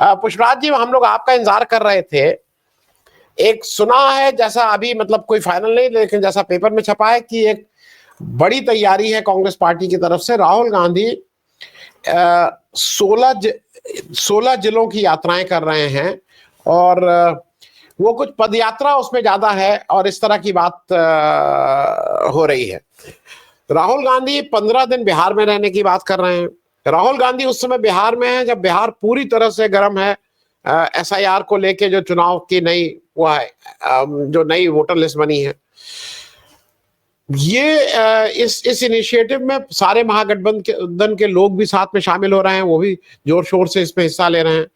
पुष्पराज जी, हम लोग आपका इंतजार कर रहे थे। एक सुना है, जैसा अभी मतलब कोई फाइनल नहीं, लेकिन जैसा पेपर में छपा है कि एक बड़ी तैयारी है कांग्रेस पार्टी की तरफ से। राहुल गांधी 16 जिलों की यात्राएं कर रहे हैं और वो कुछ पदयात्रा उसमें ज्यादा है और इस तरह की बात हो रही है। राहुल गांधी 15 दिन बिहार में रहने की बात कर रहे हैं। राहुल गांधी उस समय बिहार में है जब बिहार पूरी तरह से गर्म है SIR को लेके, जो चुनाव की नई हुआ है, जो नई वोटर लिस्ट बनी है। ये इस इनिशिएटिव में सारे महागठबंधन के लोग भी साथ में शामिल हो रहे हैं, वो भी जोर शोर से इसमें हिस्सा ले रहे हैं।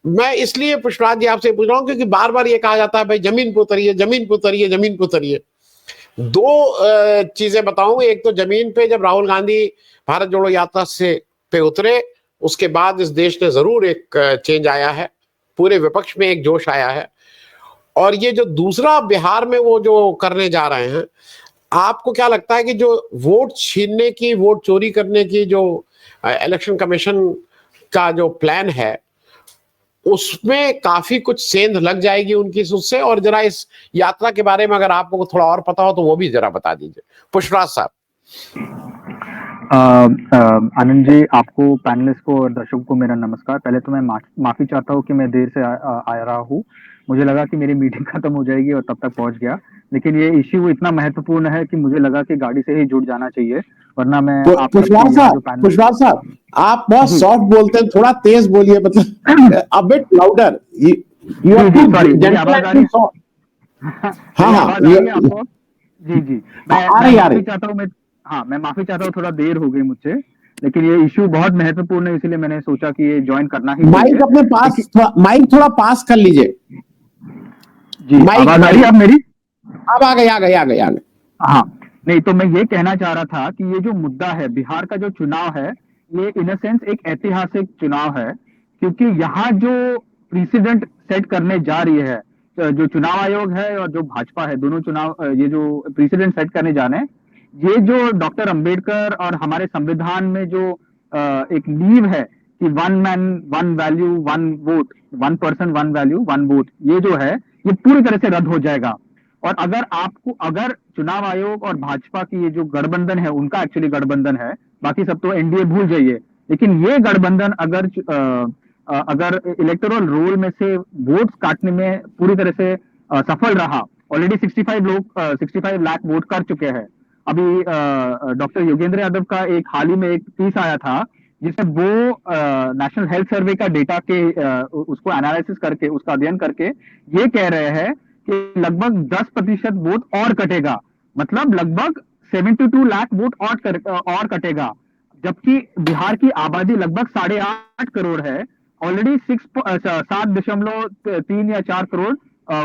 मैं इसलिए पुष्पराज जी आपसे पूछ रहा हूँ क्योंकि बार बार ये कहा जाता है भाई जमीन पर उतरिए, जमीन पर उतरिए, जमीन पर उतरिए। दो चीजें बताऊं। एक तो जमीन पे जब राहुल गांधी भारत जोड़ो यात्रा से पे उतरे, उसके बाद इस देश ने जरूर एक चेंज आया है, पूरे विपक्ष में एक जोश आया है। और ये जो दूसरा बिहार में वो जो करने जा रहे हैं, आपको क्या लगता है कि जो वोट छीनने की, वोट चोरी करने की जो इलेक्शन कमीशन का जो प्लान है, उसमें काफी कुछ सेंध लग जाएगी उनकी उससे? और जरा इस यात्रा के बारे में अगर आपको थोड़ा और पता हो तो वो भी जरा बता दीजिए, पुष्पराज साहब। आनंद जी, आपको, पैनलिस्ट को और दर्शकों को मेरा नमस्कार। पहले तो मैं माफी चाहता हूँ कि मैं देर से आ रहा हूँ। मुझे लगा कि मेरी मीटिंग खत्म हो जाएगी और तब तक पहुंच गया, लेकिन ये इश्यू इतना महत्वपूर्ण है कि मुझे लगा कि गाड़ी से ही जुड़ जाना चाहिए, वरना मैं पुष्पराज साहब, आप बहुत सॉफ्ट बोलते हैं, थोड़ा तेज बोलिए, मतलब a bit louder. You are too gentle and soft. हाँ, जी जी, मैं माफी चाहता हूँ। मैं माफी चाहता हूँ, थोड़ा देर हो गई मुझसे, लेकिन ये इश्यू बहुत महत्वपूर्ण है, इसलिए मैंने सोचा कि ये ज्वाइन करना ही चाहिए। माइक अपने पास, माइक थोड़ा पास कर लीजिए जी। आवाज आ रही है अब मेरी? अब आ गई। हाँ, नहीं तो मैं ये कहना चाह रहा था कि ये जो मुद्दा है, बिहार का जो चुनाव है, ये इन अ सेंस एक ऐतिहासिक चुनाव है, क्योंकि यहाँ जो प्रेसिडेंट सेट करने जा रही है, जो चुनाव आयोग है और जो भाजपा है, दोनों चुनाव, ये जो प्रेसिडेंट सेट करने जा रहे हैं, ये जो डॉक्टर अंबेडकर और हमारे संविधान में जो एक नींव है कि one man one value one vote, one person one value one vote, ये जो है ये पूरी तरह से रद्द हो जाएगा। और अगर चुनाव आयोग और भाजपा की ये जो गठबंधन है, उनका एक्चुअली गठबंधन है, बाकी सब तो एनडीए भूल जाइए, लेकिन ये गठबंधन अगर इलेक्टोरल रोल में से वोट्स काटने में पूरी तरह से सफल रहा, ऑलरेडी 65 लाख वोट कर चुके हैं। अभी डॉक्टर योगेंद्र यादव का एक हाल ही में एक पीस आया था, जिसमें वो नेशनल हेल्थ सर्वे का डेटा के उसको एनालिसिस करके, उसका अध्ययन करके ये कह रहे हैं कि लगभग 10% वोट और कटेगा, मतलब लगभग 72 लाख वोट और कटेगा, जबकि बिहार की आबादी लगभग 8.5 करोड़ है। ऑलरेडी 7.3 या 4 करोड़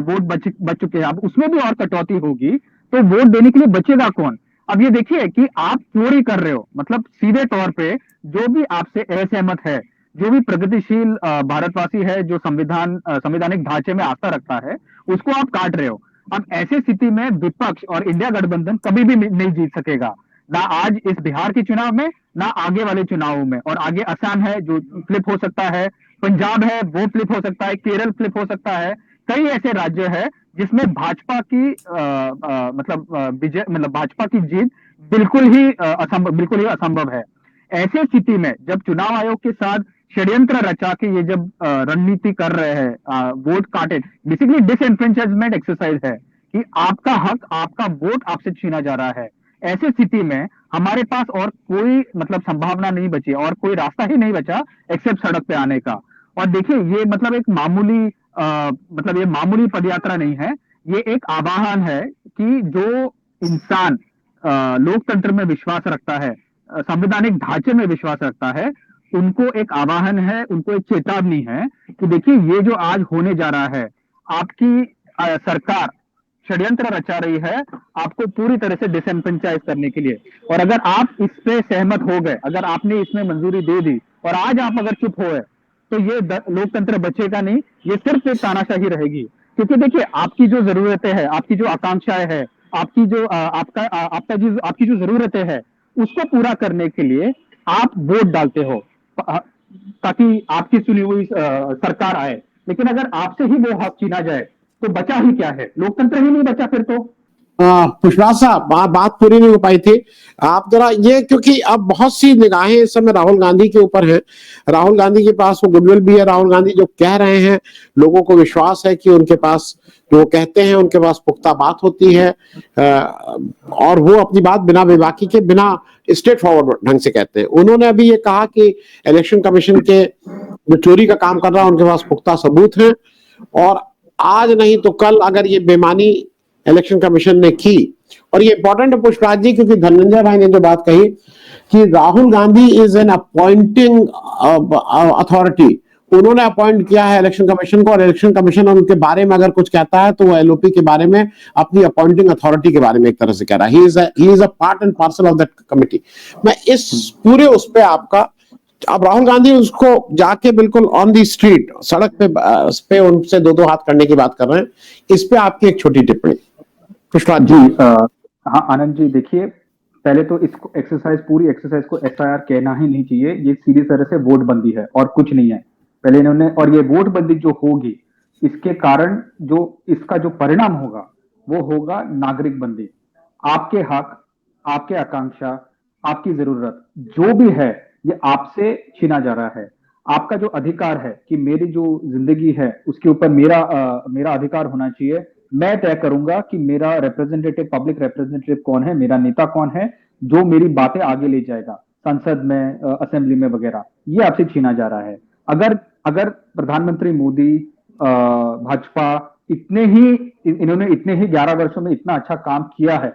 वोट बच चुके हैं। अब उसमें भी और कटौती होगी तो वोट देने के लिए बचेगा कौन? अब ये देखिए कि आप चोरी कर रहे हो, मतलब सीधे तौर पे जो भी आपसे असहमत है, जो भी प्रगतिशील भारतवासी है, जो संवैधानिक ढांचे में आस्था रखता है, उसको आप काट रहे हो। अब ऐसी स्थिति में विपक्ष और इंडिया गठबंधन कभी भी नहीं जीत सकेगा, ना आज इस बिहार के चुनाव में, ना आगे वाले चुनावों में। और आगे असम है जो फ्लिप हो सकता है, पंजाब है वो फ्लिप हो सकता है, केरल फ्लिप हो सकता है, कई ऐसे राज्य है जिसमें भाजपा की मतलब भाजपा की जीत बिल्कुल ही असंभव है। ऐसे स्थिति में जब चुनाव आयोग के साथ षड्यंत्र रचा के ये जब रणनीति कर रहे हैं, वोट काटे, बेसिकली डिसएनफ्रेंचाइजमेंट एक्सरसाइज है कि आपका हक, आपका वोट आपसे छीना जा रहा है। ऐसी स्थिति में हमारे पास और कोई मतलब संभावना नहीं बची, और कोई रास्ता ही नहीं बचा एक्सेप्ट सड़क पे आने का। और देखिए, ये मतलब एक मामूली पदयात्रा नहीं है, ये एक आह्वान है कि जो इंसान लोकतंत्र में विश्वास रखता है, संवैधानिक ढांचे में विश्वास रखता है, उनको एक आह्वान है, उनको एक चेतावनी है कि देखिए ये जो आज होने जा रहा है, आपकी सरकार षड्यंत्र रचा रही है आपको पूरी तरह से डिसएनफ्रेंचाइज करने के लिए। और अगर आप इस पे सहमत हो गए, अगर आपने इसमें मंजूरी दे दी और आज आप अगर चुप हो गए, तो ये लोकतंत्र बचेगा नहीं, ये सिर्फ एक तानाशाही रहेगी। क्योंकि देखिए, आपकी जो जरूरतें हैं, आपकी जो आकांक्षाएं हैं, आपकी जो आपकी जो जरूरतें हैं, उसको पूरा करने के लिए आप वोट डालते हो। ताकि आपकी चुनी हुई सरकार आए, लेकिन अगर आपसे ही वो हक छीना जाए तो बचा ही क्या है, लोकतंत्र ही नहीं बचा फिर तो। पुष्पराज साहब, बात पूरी नहीं हो पाई थी। आप जरा ये, क्योंकि अब बहुत सी निगाहें इस समय राहुल गांधी के ऊपर हैं। राहुल गांधी के पास वो गुडविल भी है। राहुल गांधी जो कह रहे हैं, लोगों को विश्वास है कि उनके पास जो कहते हैं उनके पास पुख्ता बात होती है, और वो अपनी बात बिना बेबाकी के, बिना स्ट्रेट फॉरवर्ड ढंग से कहते हैं। उन्होंने अभी ये कहा कि इलेक्शन कमीशन के जो चोरी का काम कर रहा है उनके पास पुख्ता सबूत हैं, और आज नहीं तो कल अगर ये बेईमानी इलेक्शन कमीशन ने की, और ये इंपॉर्टेंट है पुष्पराज जी, क्योंकि धनंजय भाई ने जो बात कही कि Rahul Gandhi is an appointing authority, उन्होंने अपॉइंट किया है इलेक्शन कमीशन को, और इलेक्शन कमीशन उनके बारे में अगर कुछ कहता है तो वो एलओपी के बारे में, अपनी अपॉइंटिंग अथॉरिटी के बारे में एक तरह से कह रहा है। He is a part and parcel of that committee. मैं इस पूरे उस पे आपका, अब राहुल गांधी उसको जाके बिल्कुल ऑन दी स्ट्रीट, सड़क पे उनसे दो दो हाथ करने की बात कर रहे हैं, इस पे आपकी एक छोटी टिप्पणी पुष्पराज जी। हाँ आनंद जी, देखिए पहले तो इसको पूरी एक्सरसाइज को एफआईआर कहना ही नहीं चाहिए, ये सीधी तरह से वोट बंदी है और कुछ नहीं है। पहले इन्होंने, और ये वोट बंदी जो होगी इसके कारण जो इसका जो परिणाम होगा वो होगा नागरिक बंदी। आपके हक, आपके आकांक्षा, आपकी जरूरत जो भी है ये आपसे छीना जा रहा है। आपका जो अधिकार है कि मेरी जो जिंदगी है उसके ऊपर मेरा अधिकार होना चाहिए, मैं तय करूंगा कि मेरा रिप्रेजेंटेटिव, पब्लिक रिप्रेजेंटेटिव कौन है, मेरा नेता कौन है जो मेरी बातें आगे ले जाएगा संसद में, असेंबली में वगैरह, ये आपसे छीना जा रहा है। अगर अगर प्रधानमंत्री मोदी, भाजपा इन्होंने इतने ही 11 वर्षों में इतना अच्छा काम किया है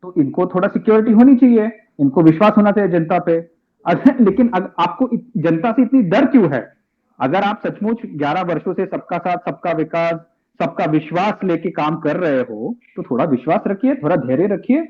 तो इनको थोड़ा सिक्योरिटी होनी चाहिए, इनको विश्वास होना चाहिए जनता पे। लेकिन आपको जनता से इतनी डर क्यों है? अगर आप सचमुच 11 वर्षों से सबका साथ, सबका विकास, सबका विश्वास लेके काम कर रहे हो तो थोड़ा विश्वास रखिए, थोड़ा धैर्य रखिए,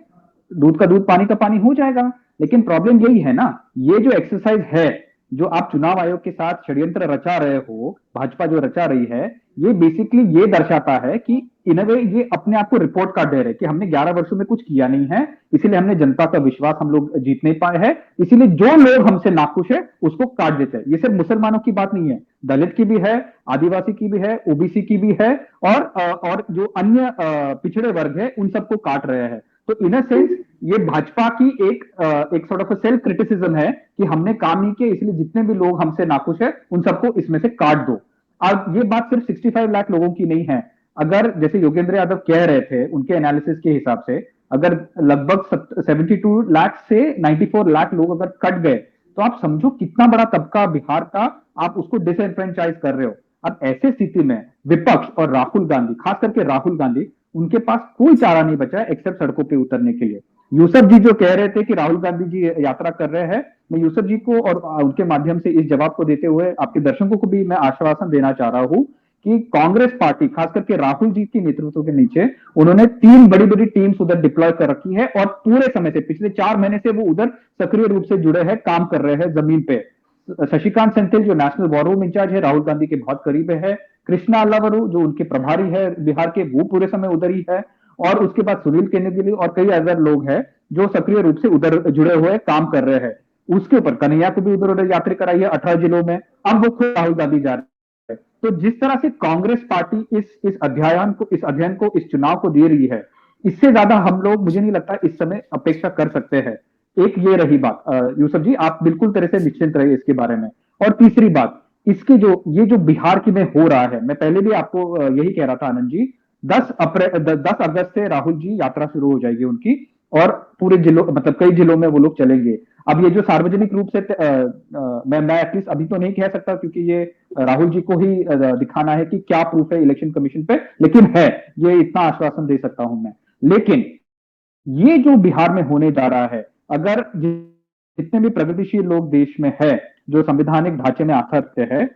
दूध का दूध पानी का पानी हो जाएगा। लेकिन प्रॉब्लम यही है ना, ये जो एक्सरसाइज है, जो आप चुनाव आयोग के साथ षड्यंत्र रचा रहे हो, भाजपा जो रचा रही है, ये बेसिकली ये दर्शाता है कि इन अ वे ये अपने आप को रिपोर्ट कार्ड दे रहे हैं कि हमने 11 वर्षों में कुछ किया नहीं है, इसीलिए हमने जनता का विश्वास हम लोग जीत नहीं पाए हैं, इसीलिए जो लोग हमसे नाखुश है उसको काट देते हैं। ये सिर्फ मुसलमानों की बात नहीं है, दलित की भी है, आदिवासी की भी है, ओबीसी की भी है, और जो अन्य पिछड़े वर्ग है उन सबको काट रहे हैं। तो इन अ सेंस ये भाजपा की एक सॉर्ट ऑफ सेल्फ क्रिटिसिज्म है कि हमने काम नहीं किया, इसलिए जितने भी लोग हमसे नाखुश है उन सबको इसमें से काट दो। अब ये बात सिर्फ 65 लाख लोगों की नहीं है। अगर जैसे योगेंद्र यादव कह रहे थे, उनके एनालिसिस के हिसाब से अगर लगभग 72 लाख से 94 लाख लोग अगर कट गए तो आप समझो कितना बड़ा तबका बिहार का आप उसको डिसएनफ्रेंचाइज कर रहे हो। अब ऐसे स्थिति में विपक्ष और राहुल गांधी, खास करके राहुल गांधी, उनके पास कोई चारा नहीं बचा है एक्सेप्ट सड़कों पे उतरने के लिए। यूसुफ जी जो कह रहे थे कि राहुल गांधी जी यात्रा कर रहे हैं, मैं यूसुफ जी को और उनके माध्यम से इस जवाब को देते हुए आपके दर्शकों को भी मैं आश्वासन देना चाह रहा हूं कि कांग्रेस पार्टी, खास करके राहुल जी के नेतृत्व के नीचे, उन्होंने 3 बड़ी बड़ी टीम्स उधर डिप्लॉय कर रखी है और पूरे समय से, पिछले 4 महीने से वो उधर सक्रिय रूप से जुड़े हैं, काम कर रहे हैं जमीन पे। शशिकांत सेंथिल जो नेशनल वॉर रूम इंचार्ज है, राहुल गांधी के बहुत करीब है। कृष्णा अल्लावरू जो उनके प्रभारी है बिहार के, वो पूरे समय उधर ही है। और उसके बाद सुनील केनेडी और कई अदर लोग हैं जो सक्रिय रूप से उधर जुड़े हुए काम कर रहे हैं। उसके ऊपर कन्हैया को भी उधर उधर यात्रा कराई है 18 जिलों में, अब वो खुद राहुल गांधी जा रहे हैं। तो जिस तरह से कांग्रेस पार्टी इस अध्ययन को इस चुनाव को दे रही है, इससे ज्यादा हम लोग, मुझे नहीं लगता इस समय अपेक्षा कर सकते हैं। एक ये रही बात, यूसुफ जी आप बिल्कुल तरह से निश्चिंत रहिए इसके बारे में। और तीसरी बात, इसके ये जो बिहार की में हो रहा है, मैं पहले भी आपको यही कह रहा था आनंद जी, 10 अगस्त से राहुल जी यात्रा शुरू हो जाएगी उनकी, और पूरे जिलों, मतलब कई जिलों में वो लोग चलेंगे। अब ये जो सार्वजनिक रूप से मैं एटलीस्ट अभी तो नहीं कह सकता क्योंकि ये राहुल जी को ही दिखाना है कि क्या प्रूफ है इलेक्शन कमीशन पे, लेकिन है, ये इतना आश्वासन दे सकता हूं मैं। लेकिन ये जो बिहार में होने जा रहा है, अगर जितने भी प्रगतिशील लोग देश में है जो संवैधानिक ढांचे में आस्था रखते हैं,